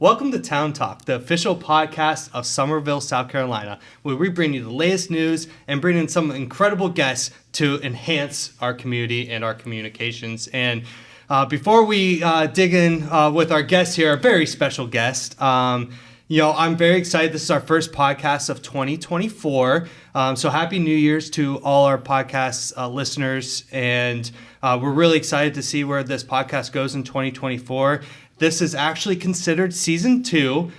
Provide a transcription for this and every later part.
Welcome to Town Talk, the official podcast of Summerville, South Carolina, where we bring you the latest news and bring in some incredible guests to enhance our community and our communications. And before we dig in with our guest here, a very special guest, I'm very excited. This is our first podcast of 2024. So happy New Year's to all our podcast listeners. And we're really excited to see where this podcast goes in 2024. This is actually considered season 2.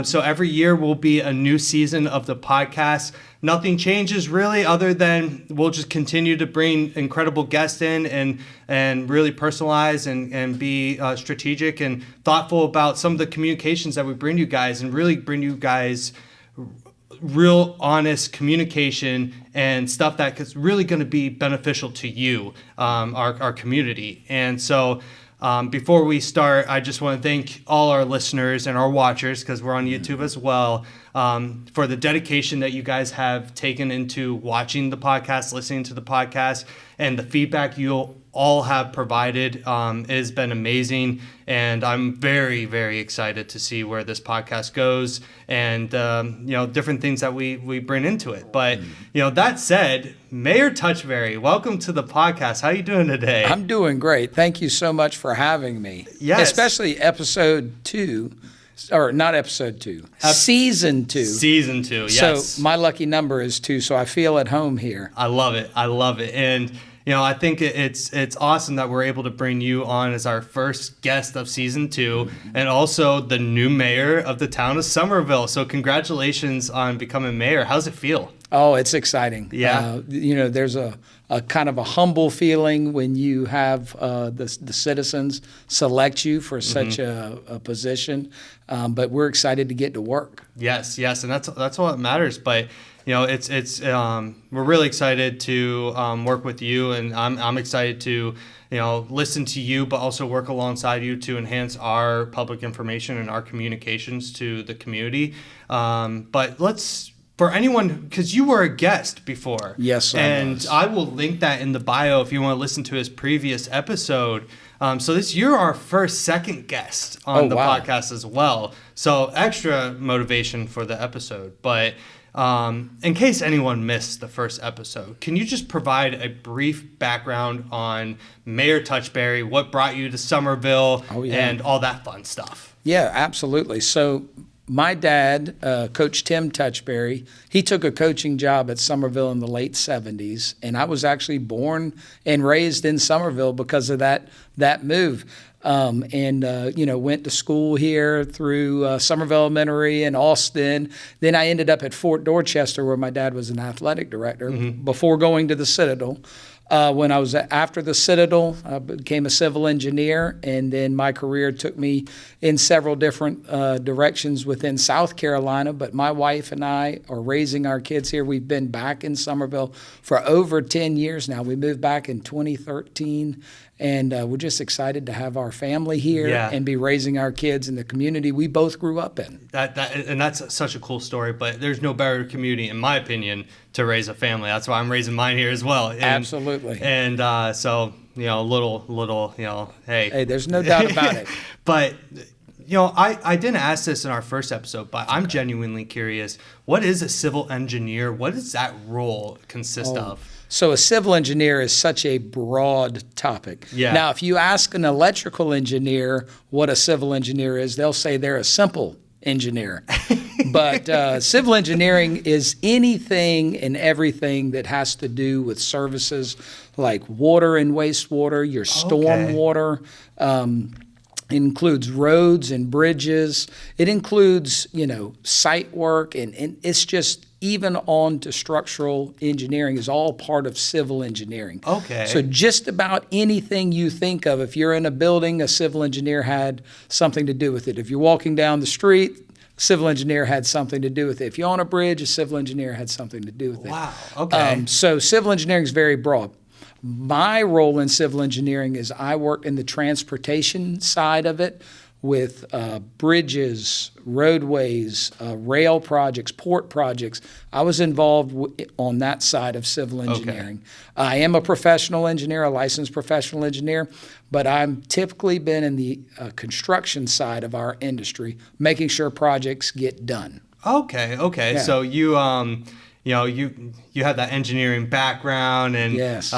So every year will be a new season of the podcast. Nothing changes really, other than we'll just continue to bring incredible guests in and really personalize and be strategic and thoughtful about some of the communications that we bring you guys, and really bring you guys real honest communication and stuff that is really going to be beneficial to you, our community. And so before we start, I just want to thank all our listeners and our watchers, because we're on YouTube as well, for the dedication that you guys have taken into watching the podcast, listening to the podcast, and the feedback you all have provided. It has been amazing, and I'm very, very excited to see where this podcast goes and different things that we bring into it. But that said, Mayor Touchberry, welcome to the podcast. How are you doing today? I'm doing great. Thank you so much for having me. Yes. Especially episode 2, or not episode 2, season 2. Season 2, yes. So my lucky number is 2, so I feel at home here. I love it. And I think it's awesome that we're able to bring you on as our first guest of season 2, and also the new mayor of the town of Summerville. So congratulations on becoming mayor. How's it feel? Oh, it's exciting. Yeah. There's a kind of a humble feeling when you have the citizens select you for such a position. But we're excited to get to work. Yes, and that's all that matters. But it's we're really excited to work with you, and I'm excited to listen to you, but also work alongside you to enhance our public information and our communications to the community. But for anyone, because you were a guest before. Yes, I will link that in the bio if you want to listen to his previous episode. So you're our second guest on the podcast as well. So extra motivation for the episode. But in case anyone missed the first episode, can you just provide a brief background on Mayor Touchberry, what brought you to Summerville, and all that fun stuff? Yeah, absolutely. So my dad, Coach Tim Touchberry, he took a coaching job at Summerville in the late 70s, and I was actually born and raised in Summerville because of that move. Went to school here through Summerville Elementary and Austin. Then I ended up at Fort Dorchester, where my dad was an athletic director, before going to the Citadel. When I was after the Citadel, I became a civil engineer, and then my career took me in several different directions within South Carolina. But my wife and I are raising our kids here. We've been back in Summerville for over 10 years now. We moved back in 2013, and we're just excited to have our family here and be raising our kids in the community we both grew up in. That's such a cool story. But there's no better community, in my opinion, to raise a family. That's why I'm raising mine here as well. Absolutely. And hey, there's no doubt about it. But I didn't ask this in our first episode, but I'm genuinely curious. What is a civil engineer? What does that role consist of? So a civil engineer is such a broad topic. Yeah. Now, if you ask an electrical engineer what a civil engineer is, they'll say they're a simple engineer. But civil engineering is anything and everything that has to do with services like water and wastewater, your storm water. It includes roads and bridges. It includes, site work, and it's just even on to structural engineering is all part of civil engineering. Okay. So just about anything you think of, if you're in a building, a civil engineer had something to do with it. If you're walking down the street, a civil engineer had something to do with it. If you're on a bridge, a civil engineer had something to do with it. Wow, okay. So civil engineering is very broad. My role in civil engineering is I work in the transportation side of it, with bridges, roadways, rail projects, port projects. I was involved on that side of civil engineering. Okay. I am a professional engineer, a licensed professional engineer, but I've typically been in the construction side of our industry, making sure projects get done. Okay. Yeah. So you have that engineering background, and yes.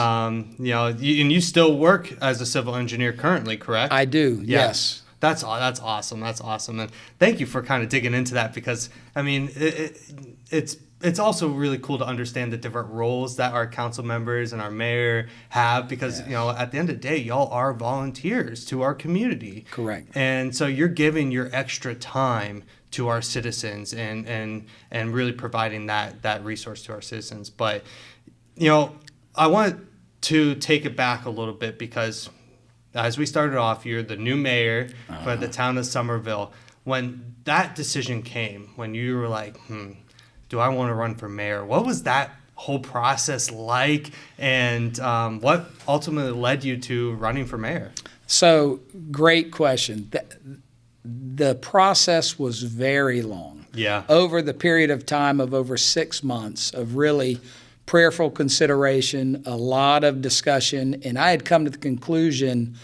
You still work as a civil engineer currently, correct? I do. Yes. That's awesome. That's awesome, and thank you for kind of digging into that, because I mean it's also really cool to understand the different roles that our council members and our mayor have, because yes. At the end of the day, y'all are volunteers to our community. Correct. And so you're giving your extra time to our citizens and really providing that resource to our citizens. But I want to take it back a little bit, because as we started off, you're the new mayor for the town of Summerville. When that decision came, when you were like, do I want to run for mayor? What was that whole process like, and what ultimately led you to running for mayor? So, great question. The process was very long. Yeah. Over the period of time of over 6 months of really prayerful consideration, a lot of discussion, and I had come to the conclusion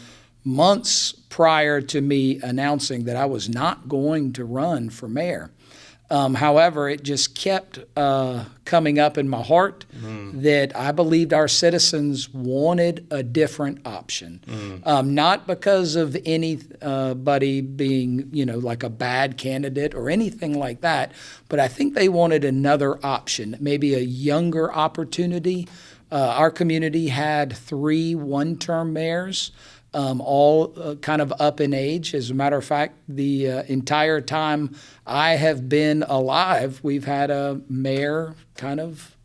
months prior to me announcing that I was not going to run for mayor. However, it just kept coming up in my heart that I believed our citizens wanted a different option. Not because of anybody being, like a bad candidate or anything like that, but I think they wanted another option, maybe a younger opportunity. Our community had 3 one-term mayors. All kind of up in age. As a matter of fact, the entire time I have been alive, we've had a mayor kind of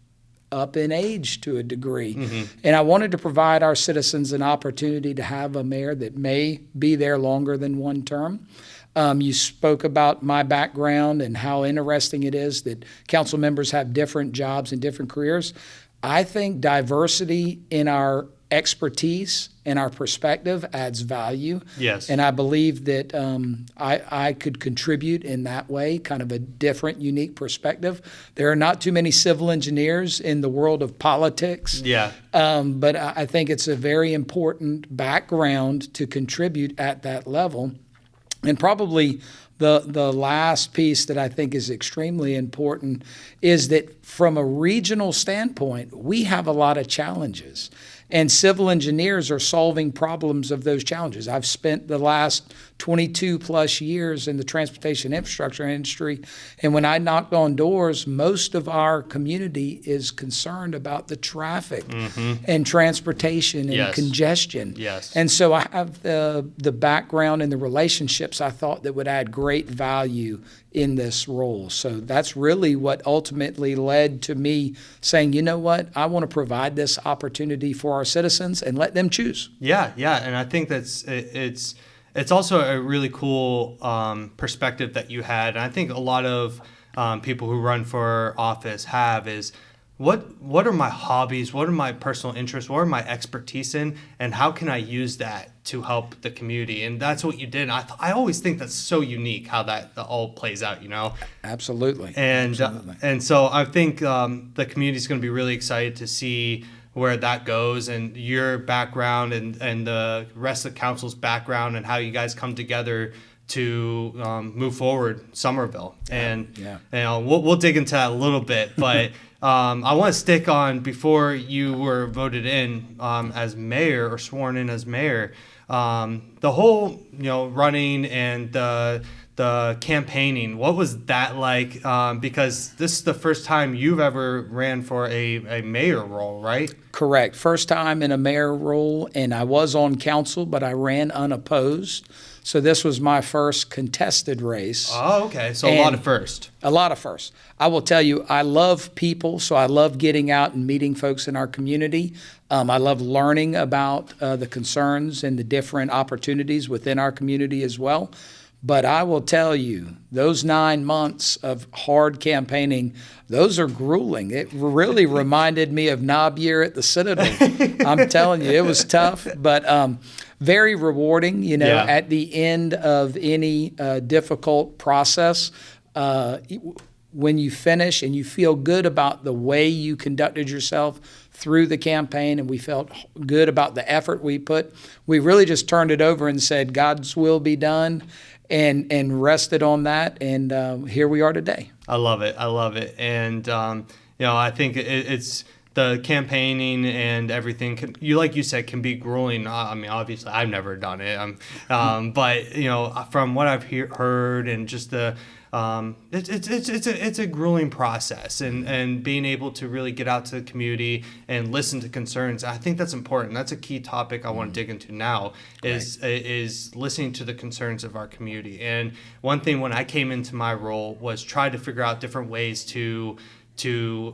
up in age to a degree. Mm-hmm. And I wanted to provide our citizens an opportunity to have a mayor that may be there longer than 1 term. You spoke about my background and how interesting it is that council members have different jobs and different careers. I think diversity in our expertise and our perspective adds value. Yes. And I believe that I could contribute in that way, kind of a different, unique perspective. There are not too many civil engineers in the world of politics. Yeah. But I think it's a very important background to contribute at that level. And probably the last piece that I think is extremely important is that from a regional standpoint, we have a lot of challenges. And civil engineers are solving problems of those challenges. I've spent the last 22 plus years in the transportation infrastructure industry, and when I knocked on doors, most of our community is concerned about the traffic and transportation and congestion. Yes. And so I have the background and the relationships I thought that would add great value in this role. So that's really what ultimately led to me saying, you know what, I want to provide this opportunity for our citizens and let them choose. Yeah, and I think it's also a really cool perspective that you had. And I think a lot of people who run for office have is, what are my hobbies? What are my personal interests? What are my expertise in? And how can I use that to help the community? And that's what you did. I always think that's so unique how that all plays out, Absolutely. And so I think the community is going to be really excited to see where that goes, and your background and the rest of the council's background, and how you guys come together to move forward Summerville. And we'll dig into that a little bit, but I want to stick on, before you were voted in as mayor or sworn in as mayor, the whole running and the campaigning. What was that like? Because this is the first time you've ever ran for a mayor role, right? Correct. First time in a mayor role, and I was on council, but I ran unopposed. So this was my first contested race. Oh, okay. So a lot of first. A lot of first. I will tell you, I love people, so I love getting out and meeting folks in our community. I love learning about the concerns and the different opportunities within our community as well. But I will tell you, those 9 months of hard campaigning, those are grueling. It really reminded me of Knob Year at the Citadel. I'm telling you, it was tough, but very rewarding, at the end of any difficult process. When you finish and you feel good about the way you conducted yourself through the campaign, and we felt good about the effort we put, we really just turned it over and said, God's will be done, and rested on that. And here we are today. I love it. And, I think it's the campaigning and everything like you said, can be grueling. I mean, obviously I've never done it. But from what I've heard and just it's a grueling process, and being able to really get out to the community and listen to concerns. I think that's important. That's a key topic I want to dig into now is listening to the concerns of our community. And one thing when I came into my role was try to figure out different ways to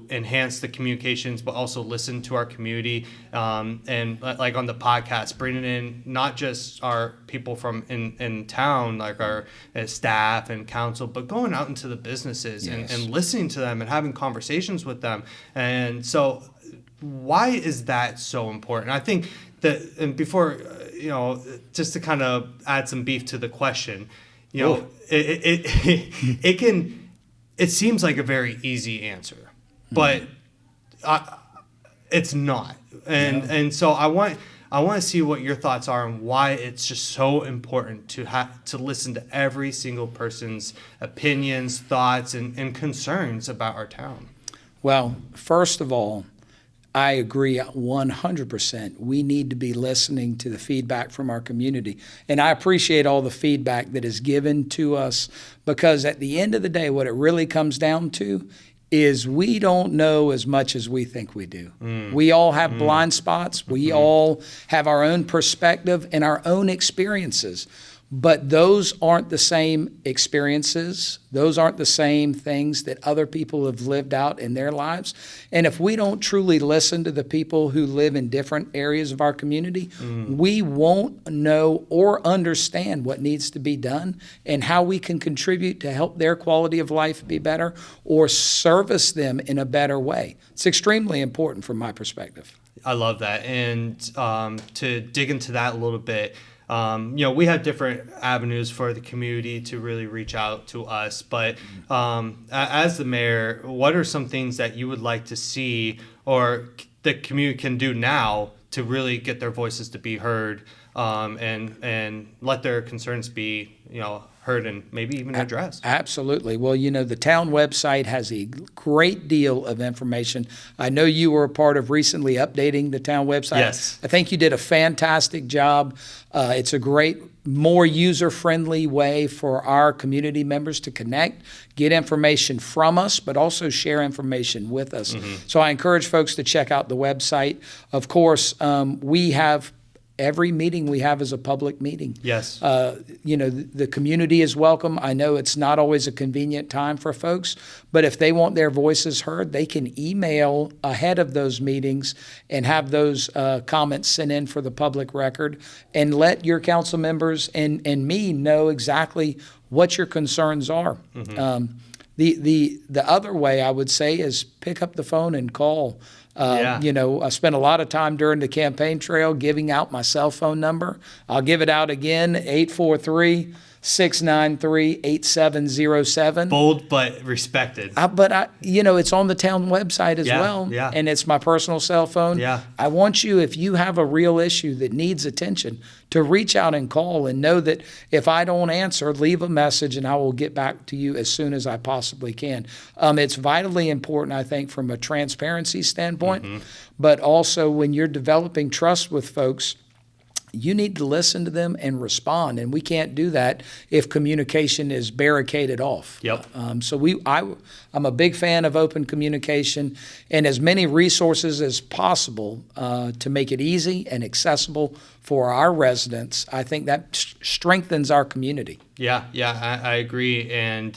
enhance the communications, but also listen to our community. And like on the podcast, bringing in not just our people from in town, like our staff and council, but going out into the businesses and listening to them and having conversations with them. And so why is that so important? I think that, and before, just to kind of add some beef to the question, it seems like a very easy answer, but it's not. And so I want to see what your thoughts are on why it's just so important to listen to every single person's opinions, thoughts, and concerns about our town. Well, first of all, I agree 100%. We need to be listening to the feedback from our community. And I appreciate all the feedback that is given to us, because at the end of the day, what it really comes down to is we don't know as much as we think we do. We all have blind spots. We all have our own perspective and our own experiences. But those aren't the same experiences. Those aren't the same things that other people have lived out in their lives. And if we don't truly listen to the people who live in different areas of our community, we won't know or understand what needs to be done and how we can contribute to help their quality of life be better or service them in a better way. It's extremely important from my perspective. I love that. And to dig into that a little bit, we have different avenues for the community to really reach out to us. But as the mayor, what are some things that you would like to see or the community can do now to really get their voices to be heard, and let their concerns be, heard and maybe even addressed? Absolutely. Well, the town website has a great deal of information. I know you were a part of recently updating the town website. Yes. I think you did a fantastic job. It's a great, more user-friendly way for our community members to connect, get information from us, but also share information with us. So I encourage folks to check out the website. Of course, we have every meeting we have is a public meeting. Yes. The community is welcome. I know it's not always a convenient time for folks, but if they want their voices heard, they can email ahead of those meetings and have those comments sent in for the public record, and let your council members and me know exactly what your concerns are. The other way I would say is pick up the phone and call. I spent a lot of time during the campaign trail giving out my cell phone number. I'll give it out again, 843-693-8707. Bold but respected. It's on the town website as well. Yeah. And it's my personal cell phone. Yeah. I want you, if you have a real issue that needs attention, to reach out and call, and know that if I don't answer, leave a message and I will get back to you as soon as I possibly can. It's vitally important, I think, from a transparency standpoint, but also when you're developing trust with folks, you need to listen to them and respond, and we can't do that if communication is barricaded off. Yep. I'm a big fan of open communication and as many resources as possible to make it easy and accessible for our residents. I think that strengthens our community. Yeah, I agree, and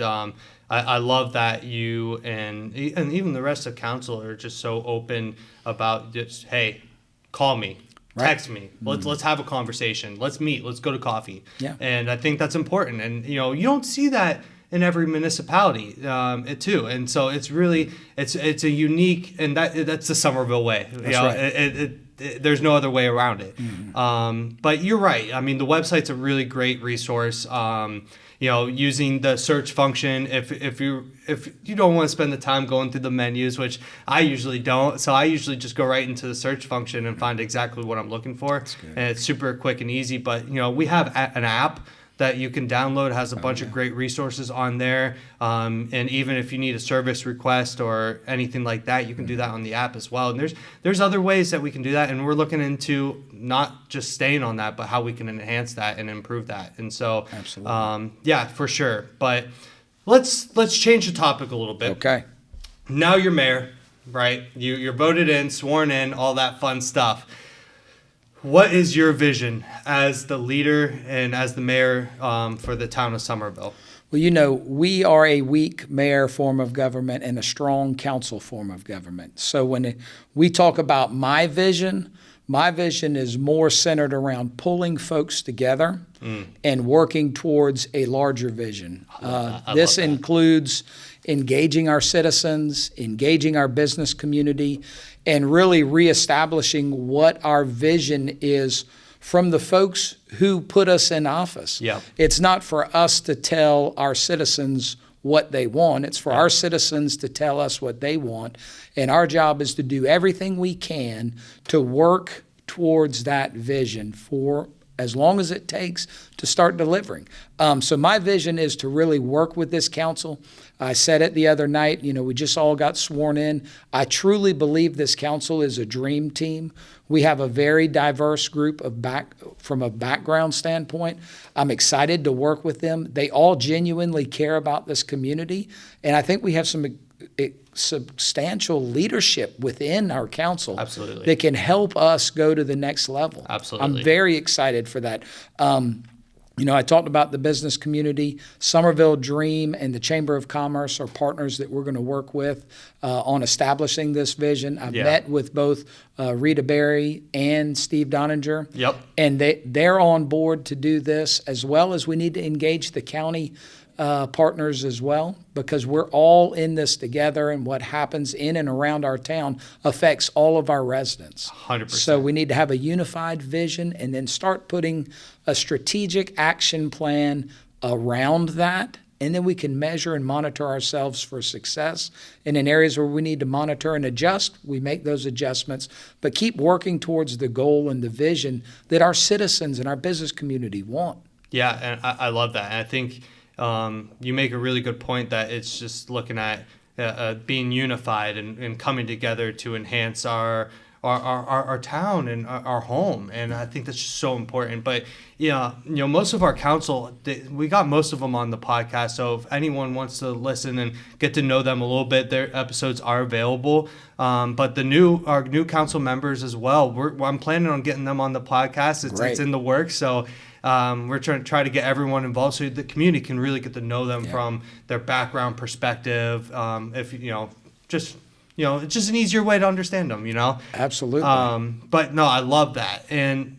I love that you and even the rest of council are just so open about just, hey, call me. Text me. Let's have a conversation. Let's meet. Let's go to coffee. Yeah. And I think that's important. And you don't see that in every municipality too. And so it's really it's a unique, and that's the Summerville way. That's right. There's no other way around it. Mm-hmm. But you're right. I mean, the website's a really great resource. Using the search function, if you don't want to spend the time going through the menus, which I usually don't, so I usually just go right into the search function and find exactly what I'm looking for, and it's super quick and easy. But we have an app that you can download, has a bunch of great resources on there. And even if you need a service request or anything like that, you can do that on the app as well. And there's other ways that we can do that. And we're looking into not just staying on that, but how we can enhance that and improve that. And so, absolutely. For sure. But let's change the topic a little bit. Okay. Now you're mayor, right? You're voted in, sworn in, all that fun stuff. What is your vision as the leader and as the mayor for the town of Summerville? Well, we are a weak mayor form of government and a strong council form of government. So when we talk about my vision is more centered around pulling folks together and working towards a larger vision. This includes engaging our citizens, engaging our business community, and really reestablishing what our vision is from the folks who put us in office. Yep. It's not for us to tell our citizens what they want. It's for our citizens to tell us what they want. And our job is to do everything we can to work towards that vision for as long as it takes to start delivering. So my vision is to really work with this council. I said it the other night, we just all got sworn in. I truly believe this council is a dream team. We have a very diverse group from a background standpoint. I'm excited to work with them. They all genuinely care about this community. And I think we have some substantial leadership within our council Absolutely. that can help us go to the next level. Absolutely. I'm very excited for that. I talked about the business community. Summerville Dream and the Chamber of Commerce are partners that we're going to work with on establishing this vision. I've met with both Rita Berry and Steve Doninger. Yep. And they're on board to do this, as well as we need to engage the county partners as well, because we're all in this together, and what happens in and around our town affects all of our residents. 100%. So we need to have a unified vision and then start putting a strategic action plan around that, and then we can measure and monitor ourselves for success. And in areas where we need to monitor and adjust, we make those adjustments, but keep working towards the goal and the vision that our citizens and our business community want. Yeah, and I love that. And I think you make a really good point that it's just looking at being unified and coming together to enhance our town and our home. And I think that's just so important. But most of our council, we got most of them on the podcast. So if anyone wants to listen and get to know them a little bit, their episodes are available. But our new council members as well, I'm planning on getting them on the podcast. It's in the works. So we're trying to get everyone involved so the community can really get to know them from their background perspective. It's just an easier way to understand them, Absolutely. But no, I love that. And,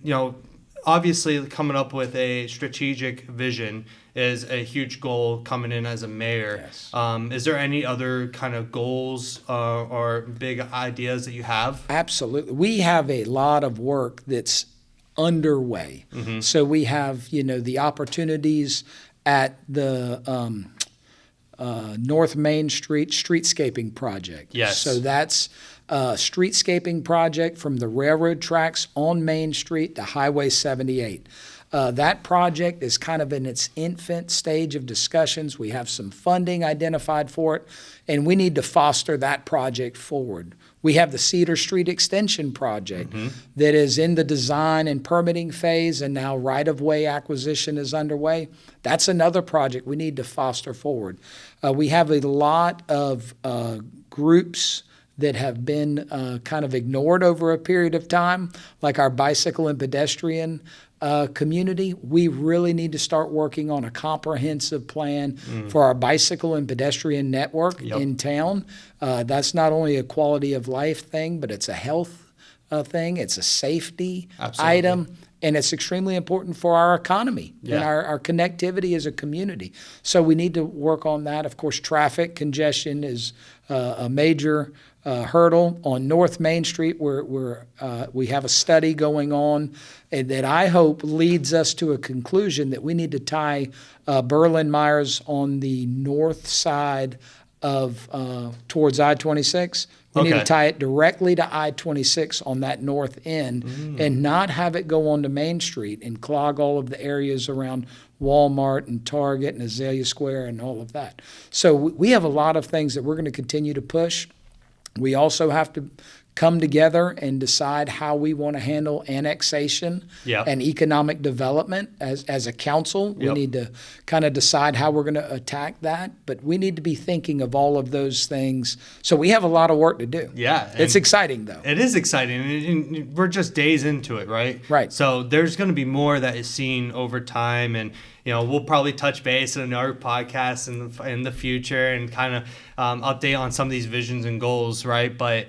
obviously coming up with a strategic vision is a huge goal coming in as a mayor. Yes. Is there any other kind of goals or big ideas that you have? Absolutely. We have a lot of work that's underway. Mm-hmm. So we have, the opportunities at the North Main Street streetscaping project. Yes. So that's a streetscaping project from the railroad tracks on Main Street to Highway 78. That project is kind of in its infant stage of discussions. We have some funding identified for it, and we need to foster that project forward. We have the Cedar Street Extension project that is in the design and permitting phase, and now right-of-way acquisition is underway. That's another project we need to foster forward. We have a lot of groups that have been kind of ignored over a period of time, like our bicycle and pedestrian community. We really need to start working on a comprehensive plan for our bicycle and pedestrian network in town. That's not only a quality of life thing, but it's a health thing. It's a safety Absolutely. item. And it's extremely important for our economy and our connectivity as a community. So we need to work on that. Of course, traffic congestion is a major hurdle on North Main Street, where we have a study going on and that I hope leads us to a conclusion that we need to tie Berlin Myers on the north side of towards I-26. We need to tie it directly to I-26 on that north end and not have it go onto Main Street and clog all of the areas around Walmart and Target and Azalea Square and all of that. So we have a lot of things that we're going to continue to push. We also have to come together and decide how we want to handle annexation and economic development as a council. We need to kind of decide how we're going to attack that, but we need to be thinking of all of those things. So we have a lot of work to do. Yeah. It's exciting, though. It is exciting. And we're just days into it, right? Right. So there's going to be more that is seen over time, and we'll probably touch base in our podcast in the future and kind of update on some of these visions and goals, right? But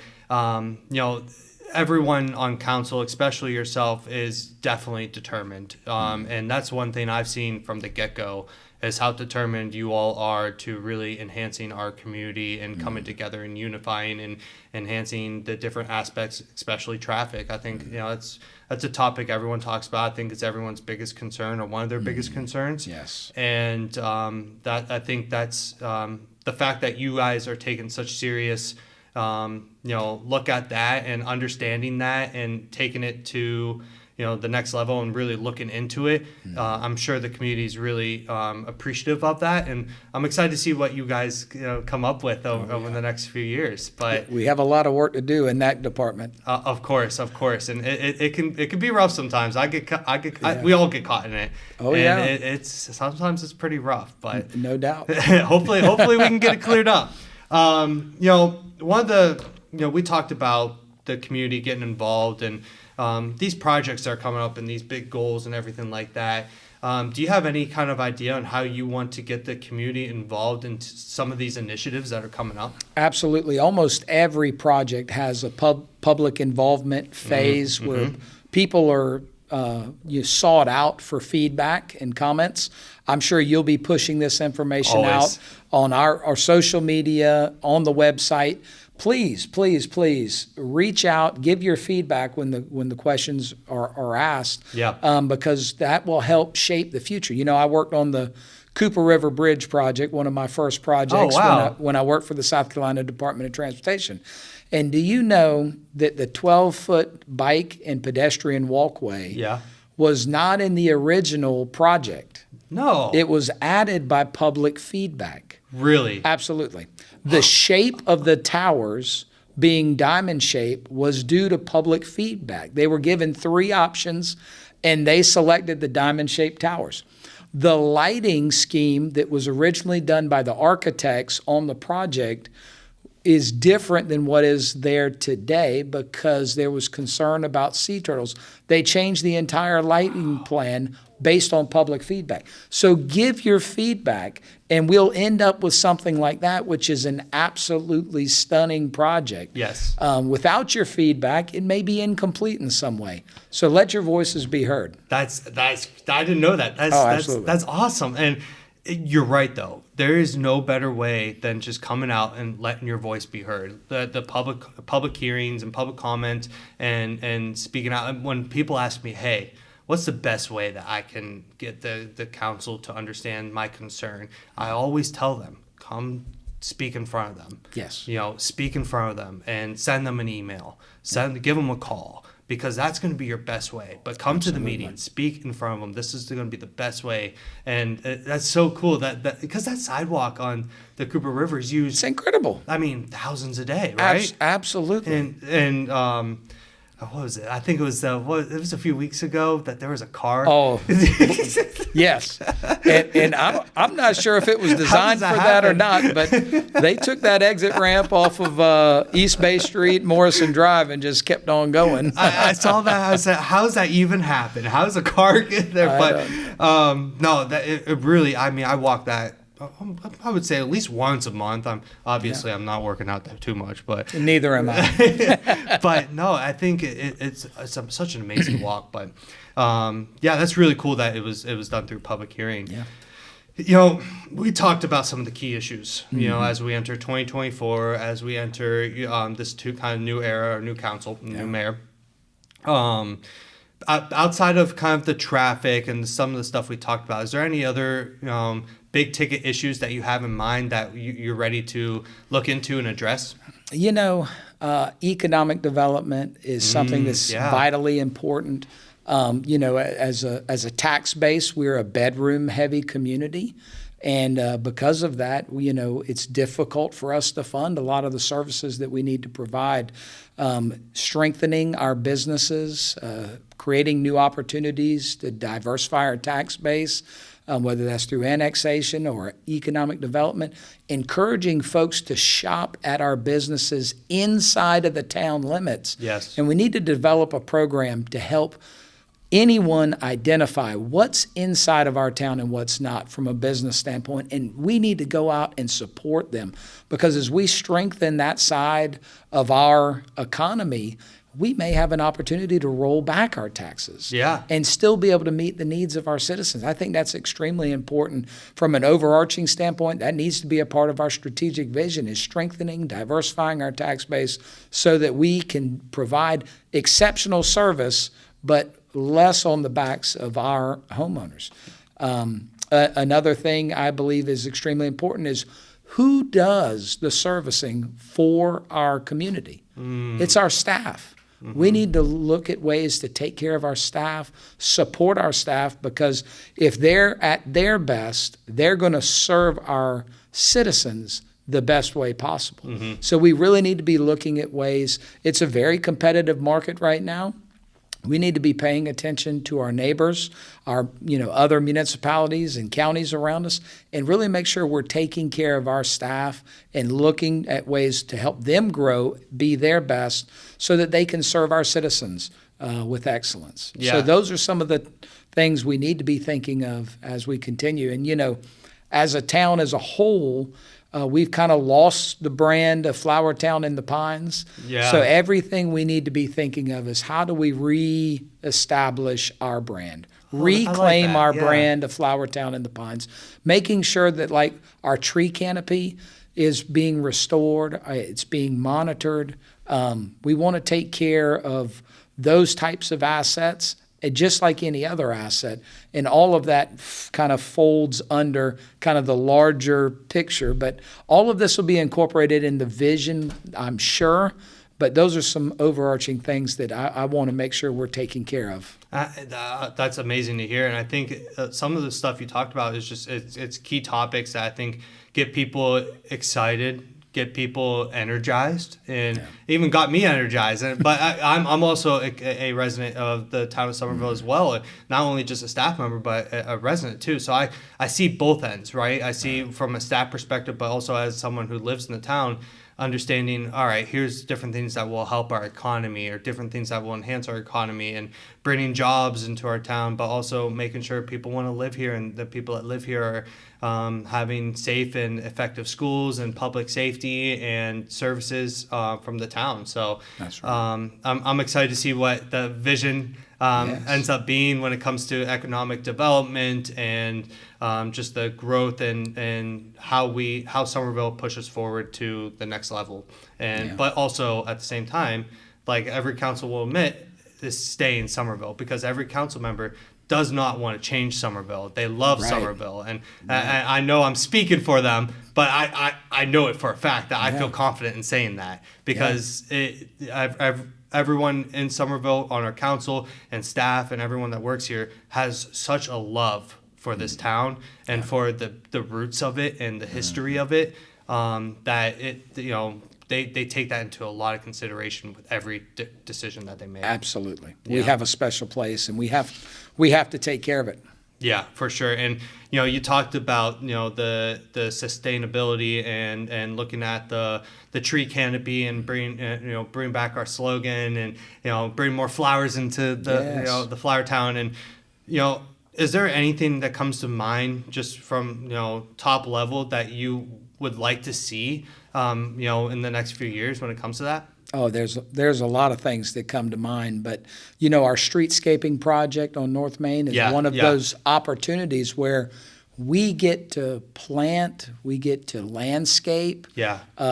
everyone on council, especially yourself, is definitely determined. And that's one thing I've seen from the get-go is how determined you all are to really enhancing our community and coming together and unifying and enhancing the different aspects, especially traffic. I think, that's a topic everyone talks about. I think it's everyone's biggest concern or one of their biggest concerns. Yes. And that I think that's the fact that you guys are taking such serious look at that and understanding that and taking it to, the next level and really looking into it. I'm sure the community is really appreciative of that. And I'm excited to see what you guys come up with over the next few years. But we have a lot of work to do in that department. Of course. And it can be rough sometimes. We all get caught in it. Oh, and yeah. It's sometimes it's pretty rough, but no doubt. hopefully we can get it cleared up. One of the, we talked about the community getting involved and these projects that are coming up and these big goals and everything like that. Do you have any kind of idea on how you want to get the community involved in some of these initiatives that are coming up? Absolutely. Almost every project has a public involvement phase where people are sought out for feedback and comments. I'm sure you'll be pushing this information out on our social media, on the website. Please reach out, give your feedback when the questions are asked. Because that will help shape the future. I worked on the Cooper River Bridge project, one of my first projects when I worked for the South Carolina Department of Transportation. And do you know that the 12-foot bike and pedestrian walkway was not in the original project? No. It was added by public feedback. Really? Absolutely. The shape of the towers being diamond shape was due to public feedback. They were given 3 options, and they selected the diamond shaped towers. The lighting scheme that was originally done by the architects on the project is different than what is there today because there was concern about sea turtles. They changed the entire lighting plan based on public feedback. So give your feedback, and we'll end up with something like that, which is an absolutely stunning project. Yes. Without your feedback, it may be incomplete in some way. So let your voices be heard. That's I didn't know that. Absolutely. That's awesome. And you're right, though. There is no better way than just coming out and letting your voice be heard. The public hearings and public comment and speaking out. When people ask me, hey, what's the best way that I can get the council to understand my concern? I always tell them, come speak in front of them. Yes. Speak in front of them and send them an email. Give them a call. Because that's going to be your best way. But come to the meeting, speak in front of them. This is going to be the best way. And that's so cool that because that sidewalk on the Cooper River is used. It's incredible. I mean, thousands a day, right? Absolutely. And what was it? I think it was it was a few weeks ago that there was a car. Oh, yes. And I'm not sure if it was designed for that or not, but they took that exit ramp off of East Bay Street, Morrison Drive, and just kept on going. I saw that. I said, how's that even happen? How's a car get there? But no, it really, I mean, I walked that I would say at least once a month. I'm not working out that too much, but neither am I. but no, I think it's such an amazing walk. But that's really cool that it was done through public hearing. Yeah. We talked about some of the key issues, as we enter 2024, as we enter this kind of new era, or new council, new mayor. Outside of kind of the traffic and some of the stuff we talked about, is there any other big ticket issues that you have in mind that you're ready to look into and address? Economic development is something that's vitally important. As a tax base, we're a bedroom-heavy community, and because of that, it's difficult for us to fund a lot of the services that we need to provide. Strengthening our businesses, creating new opportunities to diversify our tax base, whether that's through annexation or economic development, encouraging folks to shop at our businesses inside of the town limits. Yes. And we need to develop a program to help anyone identify what's inside of our town and what's not from a business standpoint. And we need to go out and support them, because as we strengthen that side of our economy, we may have an opportunity to roll back our taxes and still be able to meet the needs of our citizens. I think that's extremely important from an overarching standpoint. That needs to be a part of our strategic vision, is strengthening, diversifying our tax base so that we can provide exceptional service, but less on the backs of our homeowners. Another thing I believe is extremely important is who does the servicing for our community? It's our staff. We need to look at ways to take care of our staff, support our staff, because if they're at their best, they're going to serve our citizens the best way possible. So we really need to be looking at ways. It's a very competitive market right now. We need to be paying attention to our neighbors, our other municipalities and counties around us, and really make sure we're taking care of our staff and looking at ways to help them grow, be their best, so that they can serve our citizens with excellence. Yeah. So those are some of the things we need to be thinking of as we continue. And as a town as a whole, we've kind of lost the brand of Flower Town in the Pines. Yeah. So everything we need to be thinking of is how do we reestablish our brand, reclaim our brand of Flower Town in the Pines, making sure that like our tree canopy is being restored, it's being monitored. We want to take care of those types of assets, just like any other asset. And all of that kind of folds under kind of the larger picture. But all of this will be incorporated in the vision, I'm sure. But those are some overarching things that I want to make sure we're taking care of. That's amazing to hear. And I think some of the stuff you talked about is just, it's key topics that I think get people excited, get people energized, and even got me energized. But I'm also a resident of the town of Summerville as well, not only just a staff member, but a resident too. So I see both ends, right? I see from a staff perspective, but also as someone who lives in the town, understanding, all right, here's different things that will help our economy, or different things that will enhance our economy and bringing jobs into our town, but also making sure people want to live here, and the people that live here are having safe and effective schools and public safety and services from the town. So that's right. I'm excited to see what the vision ends up being when it comes to economic development and just the growth and how Summerville pushes forward to the next level. And but also at the same time, like every council will admit, is stay in Summerville, because every council member does not want to change Summerville. They love Summerville. And I know I'm speaking for them, but I know it for a fact that I feel confident in saying that, because everyone in Summerville on our council and staff and everyone that works here has such a love for this town and for the roots of it and the history of it, that they take that into a lot of consideration with every decision that they make. Absolutely. We have a special place, and we have to take care of it. Yeah, for sure. And you talked about the sustainability and looking at the tree canopy and bring back our slogan and bring more flowers into the the Flower Town. And is there anything that comes to mind just from, top level that you would like to see, in the next few years when it comes to that? Oh, there's a lot of things that come to mind, but our streetscaping project on North Main is one of those opportunities where we get to plant, we get to landscape,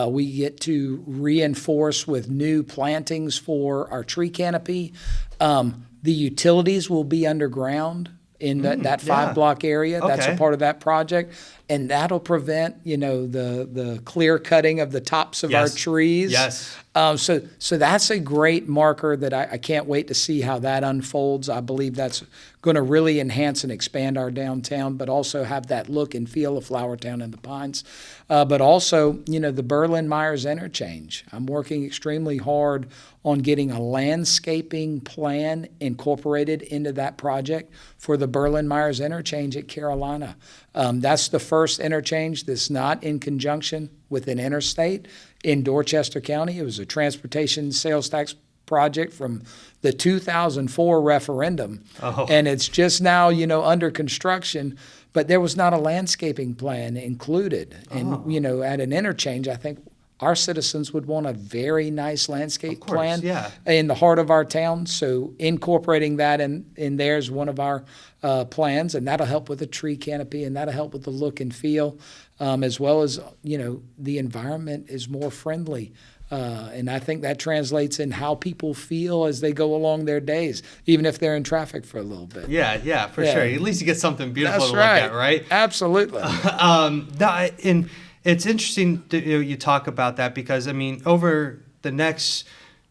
we get to reinforce with new plantings for our tree canopy. The utilities will be underground in that 5-block area. That's a part of that project. And that'll prevent, the clear cutting of the tops of our trees. Yes. So that's a great marker that I can't wait to see how that unfolds. I believe that's going to really enhance and expand our downtown, but also have that look and feel of Flowertown and the Pines. But also, the Berlin-Myers interchange. I'm working extremely hard on getting a landscaping plan incorporated into that project for the Berlin-Myers interchange at Carolina. That's the first interchange that's not in conjunction with an interstate in Dorchester County. It was a transportation sales tax project from the 2004 referendum. And it's just now, under construction, but there was not a landscaping plan included. And, at an interchange, I think our citizens would want a very nice landscape plan in the heart of our town. So incorporating that in there is one of our plans, and that'll help with the tree canopy, and that'll help with the look and feel, as well as, the environment is more friendly. And I think that translates in how people feel as they go along their days, even if they're in traffic for a little bit. Yeah, for sure. At least you get something beautiful to look at, right? Absolutely. And it's interesting that you talk about that because, over the next,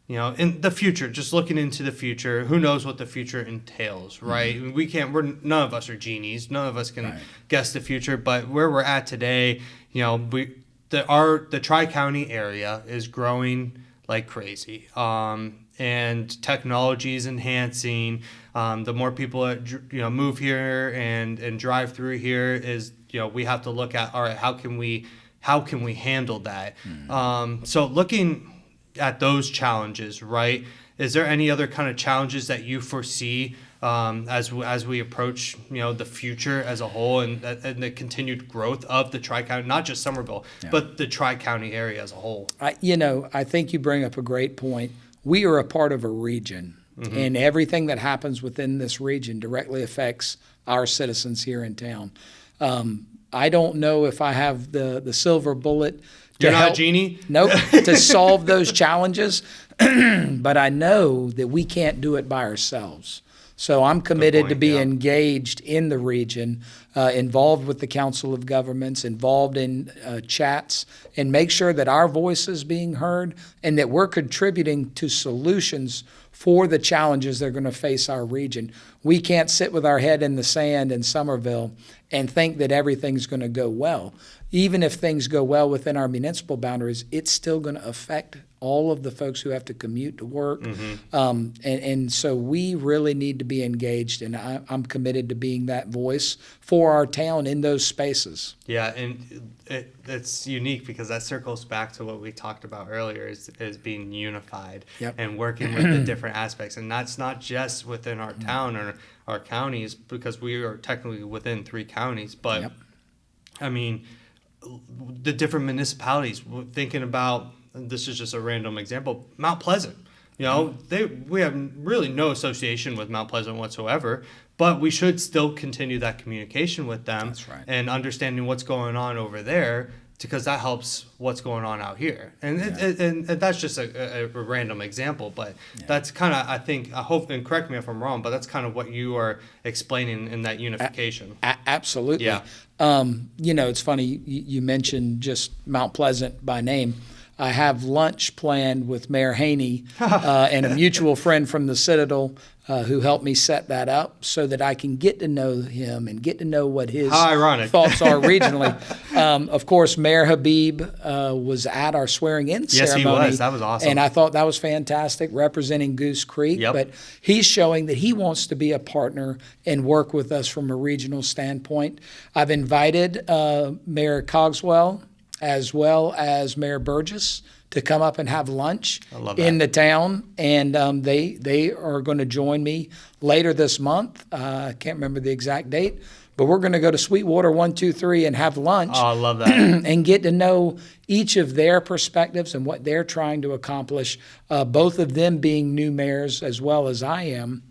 in the future, just looking into the future, who knows what the future entails, right? Mm-hmm. None of us are genies. None of us can guess the future, but where we're at today, the Tri-County area is growing like crazy. And technology is enhancing. The more people that, move here and drive through here is, we have to look at, all right, how can we handle that? Mm-hmm. So looking at those challenges, right? Is there any other kind of challenges that you foresee as we approach, the future as a whole and the continued growth of the Tri-County, not just Summerville, but the Tri-County area as a whole? I think you bring up a great point. We are a part of a region, mm-hmm. and everything that happens within this region directly affects our citizens here in town. I don't know if I have the silver bullet. You're not a genie? Nope, to solve those challenges, but I know that we can't do it by ourselves. So I'm committed to be engaged in the region, involved with the Council of Governments, involved in chats, and make sure that our voice is being heard and that we're contributing to solutions for the challenges that are going to face our region. We can't sit with our head in the sand in Summerville and think that everything's going to go well. Even if things go well within our municipal boundaries, it's still going to affect all of the folks who have to commute to work. Mm-hmm. And so we really need to be engaged, and I'm committed to being that voice for our town in those spaces. Yeah, and it's unique because that circles back to what we talked about earlier is being unified and working with the different aspects. And that's not just within our town or our counties, because we are technically within 3 counties, but the different municipalities, thinking about, this is just a random example, Mount Pleasant. We have really no association with Mount Pleasant whatsoever, but we should still continue that communication with them. That's right. And understanding what's going on over there, because that helps what's going on out here. And and that's just a random example, but that's kind of, I hope, and correct me if I'm wrong, but that's kind of what you are explaining in that unification. Absolutely. Yeah. It's funny, you mentioned just Mount Pleasant by name. I have lunch planned with Mayor Haney and a mutual friend from the Citadel who helped me set that up so that I can get to know him and get to know what his thoughts are regionally. Of course, Mayor Habib was at our swearing-in ceremony. Yes, he was. That was awesome. And I thought that was fantastic, representing Goose Creek. Yep. But he's showing that he wants to be a partner and work with us from a regional standpoint. I've invited Mayor Cogswell as well as Mayor Burgess to come up and have lunch I love in that. the town, and they are going to join me later this month. I can't remember the exact date, but we're going to go to Sweetwater 123 and have lunch. Oh, I love that. And get to know each of their perspectives and what they're trying to accomplish. Both of them being new mayors as well as I am.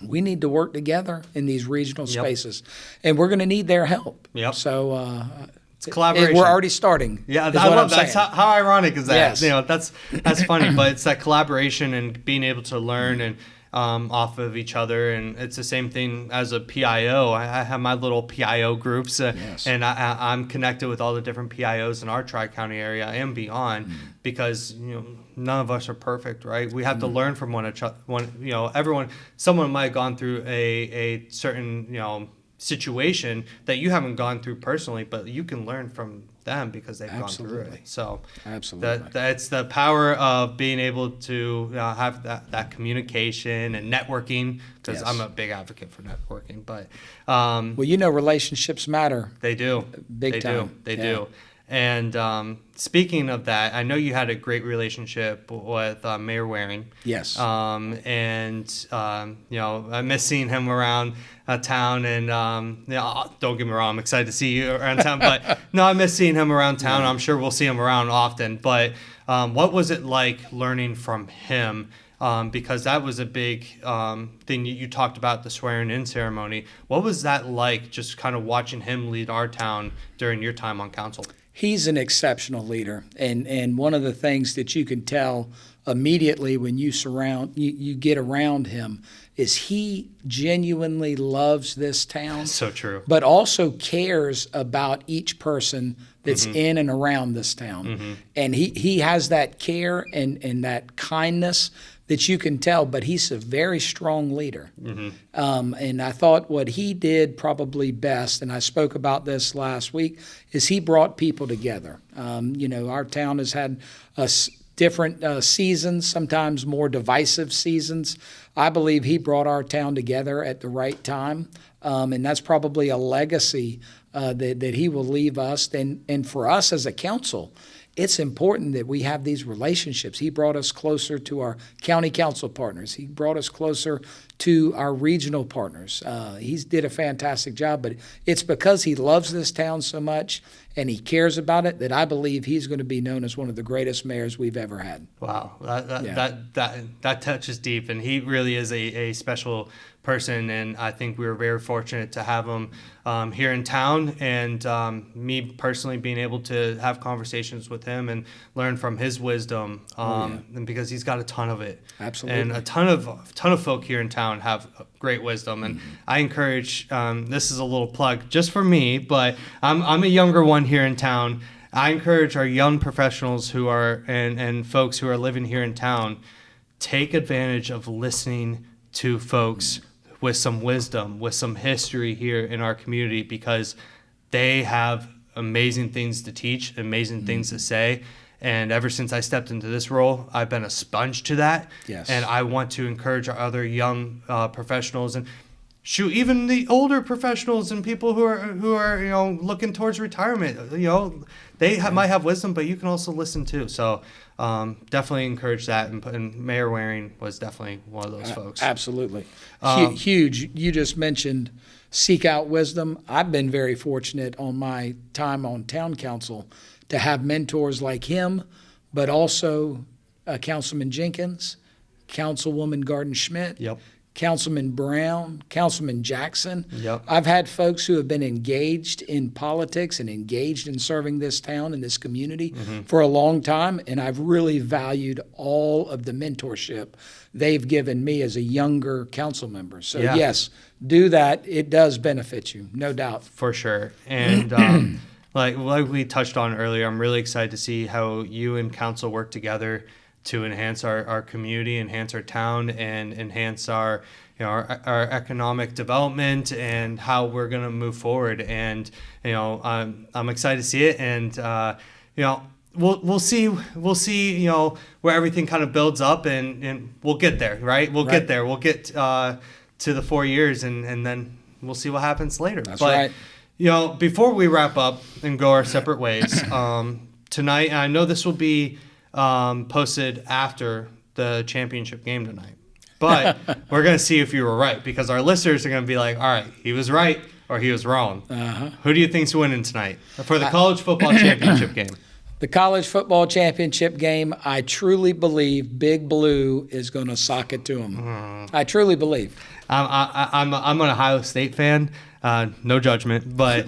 We need to work together in these regional spaces, and we're going to need their help. Yep. So It's collaboration. we're already starting. Yeah, is I what love I'm that. saying. How ironic is that? Yes. You know, that's funny, but it's that collaboration and being able to learn and off of each other. And it's the same thing as a PIO. I have my little PIO groups, Yes. and I'm connected with all the different PIOs in our Tri-County area and beyond, because none of us are perfect, right? We have to learn from one another. Everyone. Someone might have gone through a certain situation that you haven't gone through personally, but you can learn from them because they've gone through Absolutely. it. So Absolutely. that's the power of being able to have that communication and networking, because Yes. I'm a big advocate for networking, but Well, relationships matter. they do. Big they time. do. They Yeah. do. And speaking of that, I know you had a great relationship with Mayor Waring. Yes. I miss seeing him around town, and don't get me wrong, I'm excited to see you around town, but no, I miss seeing him around town. Yeah. I'm sure we'll see him around often, but what was it like learning from him? Because that was a big thing you talked about, the swearing-in ceremony. What was that like, just kind of watching him lead our town during your time on council? He's an exceptional leader, and one of the things that you can tell immediately when you get around him is he genuinely loves this town. So true. But also cares about each person that's in and around this town. And he has that care and that kindness that you can tell, but he's a very strong leader. And I thought what he did probably best, and I spoke about this last week, is he brought people together. Our town has had different seasons, sometimes more divisive seasons. I believe he brought our town together at the right time, and that's probably a legacy that he will leave us. And for us as a council, it's important that we have these relationships. He brought us closer to our county council partners. He brought us closer to our regional partners. He did a fantastic job, but it's because he loves this town so much and he cares about it that I believe he's going to be known as one of the greatest mayors we've ever had. Wow, that touches deep, and he really is a special person, and I think we were very fortunate to have him here in town, and me personally being able to have conversations with him and learn from his wisdom, and because he's got a ton of it. Absolutely. And a ton of folk here in town have great wisdom, and I encourage, this is a little plug just for me, but I'm a younger one here in town. I encourage our young professionals who are and folks who are living here in town, take advantage of listening to folks with some wisdom, with some history here in our community, because they have amazing things to teach, amazing things to say. And ever since I stepped into this role, I've been a sponge to that. Yes. And I want to encourage our other young professionals, and even the older professionals and people who are looking towards retirement. They might have wisdom, but you can also listen too. So definitely encourage that. And Mayor Waring was definitely one of those folks. Absolutely. Huge. You just mentioned seek out wisdom. I've been very fortunate on my time on town council to have mentors like him, but also Councilman Jenkins, Councilwoman Garden-Schmidt, Yep. Councilman Brown, Councilman Jackson. Yep. I've had folks who have been engaged in politics and engaged in serving this town and this community for a long time, and I've really valued all of the mentorship they've given me as a younger council member. So Yeah. yes, do that. It does benefit you, no doubt. For sure. And like we touched on earlier, I'm really excited to see how you and council work together to enhance our community, enhance our town, and enhance our economic development and how we're going to move forward. And I'm excited to see it. And we'll see where everything kind of builds up, and we'll get there, right? We'll get there. We'll get to the 4 years, and then we'll see what happens later. That's but, right. Before we wrap up and go our separate ways, tonight, I know this will be posted after the championship game tonight. But we're going to see if you were right, because our listeners are going to be like, all right, he was right or he was wrong. Who do you think's winning tonight for the college football championship game? The college football championship game, I truly believe Big Blue is going to sock it to him. I truly believe. I'm an Ohio State fan. No judgment, but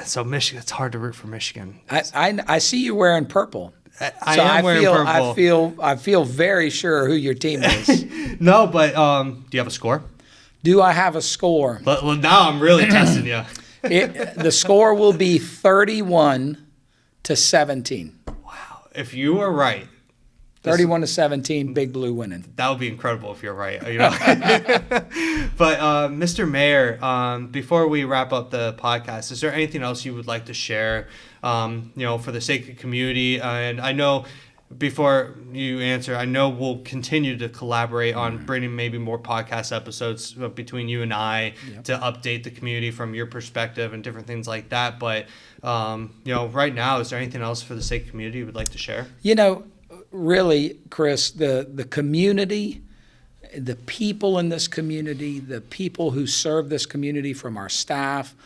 so Michigan. It's hard to root for Michigan. I see you wearing purple. I am wearing purple. I feel very sure who your team is. No, but do you have a score? Do I have a score? Well, now I'm really testing you. The score will be 31-17. Wow! If you were right. 31-17, Big Blue winning. That would be incredible if you're right. You know? But Mr. Mayor, before we wrap up the podcast, is there anything else you would like to share? For the sake of community, and I know before you answer, I know we'll continue to collaborate on bringing maybe more podcast episodes between you and I to update the community from your perspective and different things like that. But right now, is there anything else for the sake of community you would like to share? Really, Chris, the community, the people in this community, the people who serve this community, from our staff,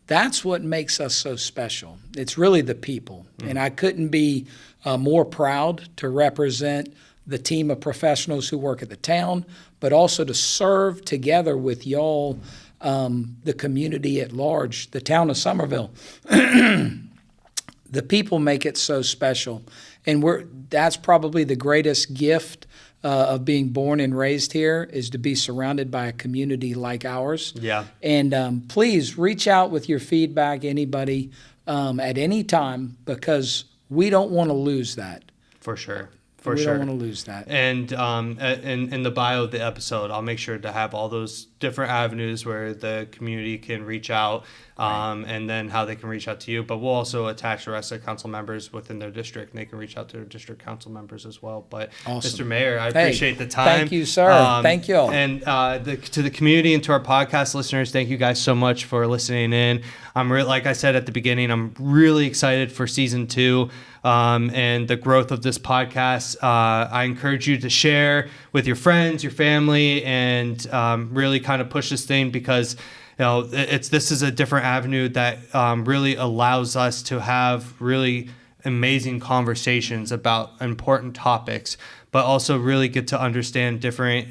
that's what makes us so special. It's really the people. And I couldn't be more proud to represent the team of professionals who work at the town, but also to serve together with y'all, the community at large, the town of Summerville. The people make it so special. And that's probably the greatest gift of being born and raised here, is to be surrounded by a community like ours. Yeah. And please reach out with your feedback, anybody, at any time, because we don't want to lose that. For sure. We don't want to lose that. And in the bio of the episode, I'll make sure to have all those different avenues where the community can reach out, and then how they can reach out to you. But we'll also attach the rest of the council members within their district, and they can reach out to their district council members as well. But awesome. Mr. Mayor, I appreciate the time. Thank you, sir. Thank you all. And to the community and to our podcast listeners, thank you guys so much for listening in. Like I said at the beginning, I'm really excited for season 2. And the growth of this podcast. I encourage you to share with your friends, your family, and really kind of push this thing, because this is a different avenue that really allows us to have really amazing conversations about important topics, but also really get to understand different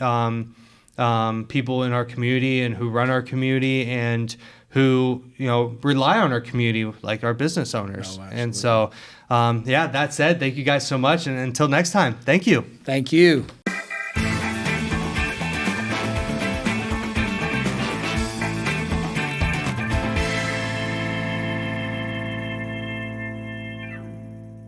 people in our community and who run our community and who rely on our community, like our business owners. And so that said, thank you guys so much, and until next time, thank you. Thank you.